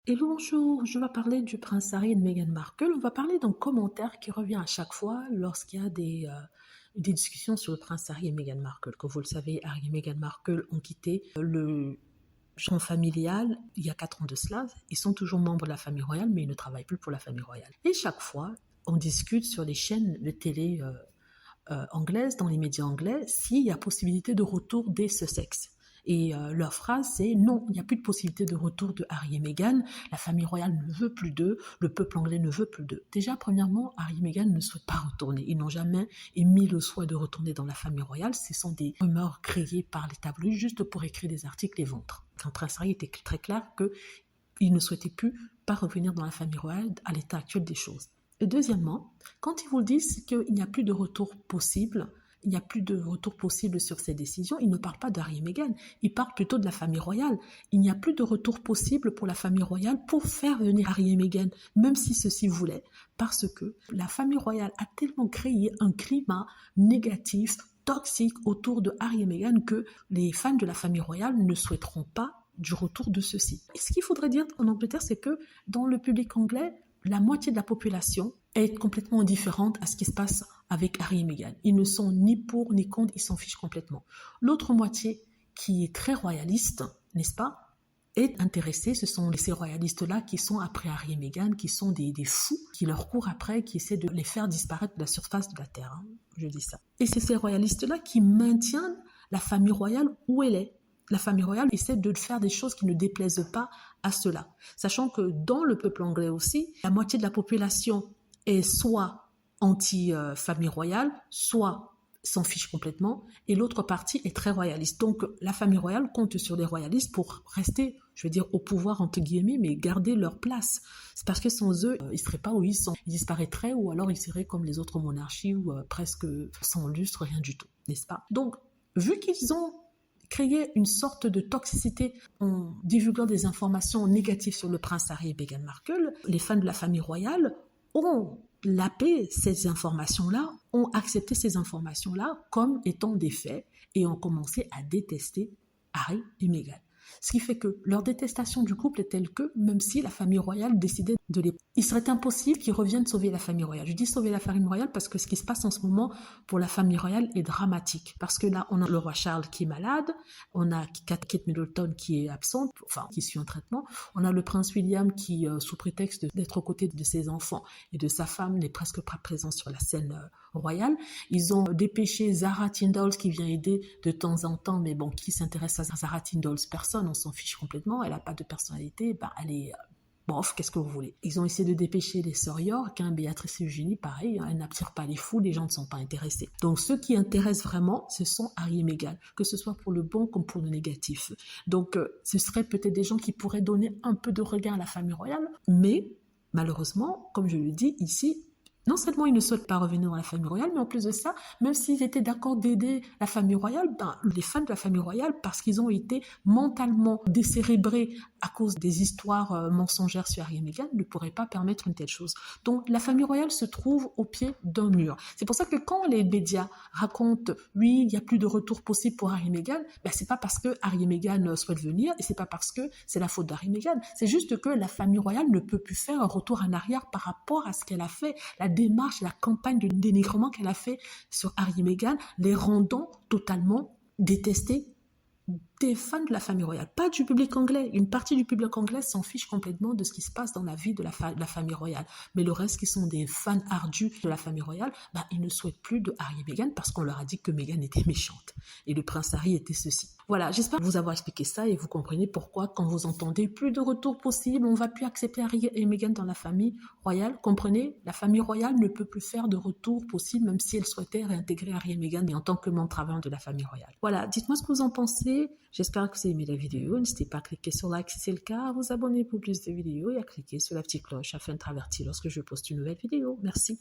Hello, bonjour, je vais parler du prince Harry et de Meghan Markle. On va parler d'un commentaire qui revient à chaque fois lorsqu'il y a des discussions sur le prince Harry et Meghan Markle. Comme vous le savez, Harry et Meghan Markle ont quitté le champ familial il y a 4 ans de cela. Ils sont toujours membres de la famille royale, mais ils ne travaillent plus pour la famille royale. Et chaque fois, on discute sur les chaînes de télé anglaises, dans les médias anglais, s'il y a possibilité de retour des Sussex. Et leur phrase, c'est non, il n'y a plus de possibilité de retour de Harry et Meghan, la famille royale ne veut plus d'eux, le peuple anglais ne veut plus d'eux. Déjà, premièrement, Harry et Meghan ne souhaitent pas retourner. Ils n'ont jamais émis le souhait de retourner dans la famille royale. Ce sont des rumeurs créées par les tabloïds juste pour écrire des articles et vendre. Quand Prince Harry était très clair qu'il ne souhaitait plus pas revenir dans la famille royale à l'état actuel des choses. Et deuxièmement, quand ils vous disent qu'il n'y a plus de retour possible, il n'y a plus de retour possible sur ces décisions, ils ne parlent pas d'Harry et Meghan, ils parlent plutôt de la famille royale. Il n'y a plus de retour possible pour la famille royale pour faire venir Harry et Meghan, même si ceux-ci voulaient, parce que la famille royale a tellement créé un climat négatif, toxique autour de Harry et Meghan que les fans de la famille royale ne souhaiteront pas du retour de ceux-ci. Et ce qu'il faudrait dire en Angleterre, c'est que dans le public anglais, la moitié de la population est complètement indifférente à ce qui se passe avec Harry et Meghan. Ils ne sont ni pour ni contre, ils s'en fichent complètement. L'autre moitié, qui est très royaliste, n'est-ce pas, est intéressée. Ce sont ces royalistes-là qui sont après Harry et Meghan, qui sont des fous, qui leur courent après, qui essaient de les faire disparaître de la surface de la Terre. Hein, je dis ça. Et c'est ces royalistes-là qui maintiennent la famille royale où elle est. La famille royale essaie de faire des choses qui ne déplaisent pas à ceux-là. Sachant que dans le peuple anglais aussi, la moitié de la population est soit anti-famille royale, soit s'en fiche complètement, et l'autre partie est très royaliste. Donc la famille royale compte sur les royalistes pour rester, je veux dire, au pouvoir entre guillemets, mais garder leur place. C'est parce que sans eux, ils ne seraient pas où ils sont. Ils disparaîtraient ou alors ils seraient comme les autres monarchies ou presque sans lustre, rien du tout, n'est-ce pas? Donc, vu qu'ils ont créer une sorte de toxicité en divulguant des informations négatives sur le prince Harry et Meghan Markle, les fans de la famille royale ont lapé ces informations-là, ont accepté ces informations-là comme étant des faits et ont commencé à détester Harry et Meghan. Ce qui fait que leur détestation du couple est telle que, même si la famille royale décidait de les... Il serait impossible qu'ils reviennent sauver la famille royale. Je dis sauver la famille royale parce que ce qui se passe en ce moment pour la famille royale est dramatique. Parce que là, on a le roi Charles qui est malade, on a Kate Middleton qui est absente, enfin, qui suit un traitement, on a le prince William qui, sous prétexte d'être aux côtés de ses enfants et de sa femme, n'est presque pas présent sur la scène royale. Ils ont dépêché Zara Tindall qui vient aider de temps en temps, mais bon, qui s'intéresse à Zara Tindall? Personne, on s'en fiche complètement, elle n'a pas de personnalité, ben, elle est... Bof, qu'est-ce que vous voulez? Ils ont essayé de dépêcher les sœurs York, hein, Béatrice et Eugénie, pareil, hein, elles n'attirent pas les fous, les gens ne sont pas intéressés. Donc ceux qui intéressent vraiment, ce sont Harry et Meghan, que ce soit pour le bon comme pour le négatif. Donc ce serait peut-être des gens qui pourraient donner un peu de regard à la famille royale, mais malheureusement, comme je le dis ici, non seulement ils ne souhaitent pas revenir dans la famille royale, mais en plus de ça, même s'ils étaient d'accord d'aider la famille royale, ben, les fans de la famille royale, parce qu'ils ont été mentalement décérébrés à cause des histoires mensongères sur Harry et Meghan, ne pourraient pas permettre une telle chose. Donc la famille royale se trouve au pied d'un mur. C'est pour ça que quand les médias racontent « oui, il n'y a plus de retour possible pour Harry et Meghan », ben, c'est pas parce que Harry et Meghan souhaitent venir, et c'est pas parce que c'est la faute d'Harry et Meghan. C'est juste que la famille royale ne peut plus faire un retour en arrière par rapport à ce qu'elle a fait, la démarche, la campagne de dénigrement qu'elle a fait sur Harry et Meghan, les rendant totalement détestés des fans de la famille royale, pas du public anglais. Une partie du public anglais s'en fiche complètement de ce qui se passe dans la vie de la famille royale. Mais le reste, qui sont des fans ardus de la famille royale, bah, ils ne souhaitent plus de Harry et Meghan parce qu'on leur a dit que Meghan était méchante et le prince Harry était ceci. Voilà, j'espère vous avoir expliqué ça et vous comprenez pourquoi, quand vous entendez plus de retour possible, on va plus accepter Harry et Meghan dans la famille royale. Comprenez, la famille royale ne peut plus faire de retour possible, même si elle souhaitait réintégrer Harry et Meghan en tant que membre travaillant de la famille royale. Voilà, dites-moi ce que vous en pensez. J'espère que vous avez aimé la vidéo. N'hésitez pas à cliquer sur like si c'est le cas, à vous abonner pour plus de vidéos et à cliquer sur la petite cloche afin d'être averti lorsque je poste une nouvelle vidéo. Merci.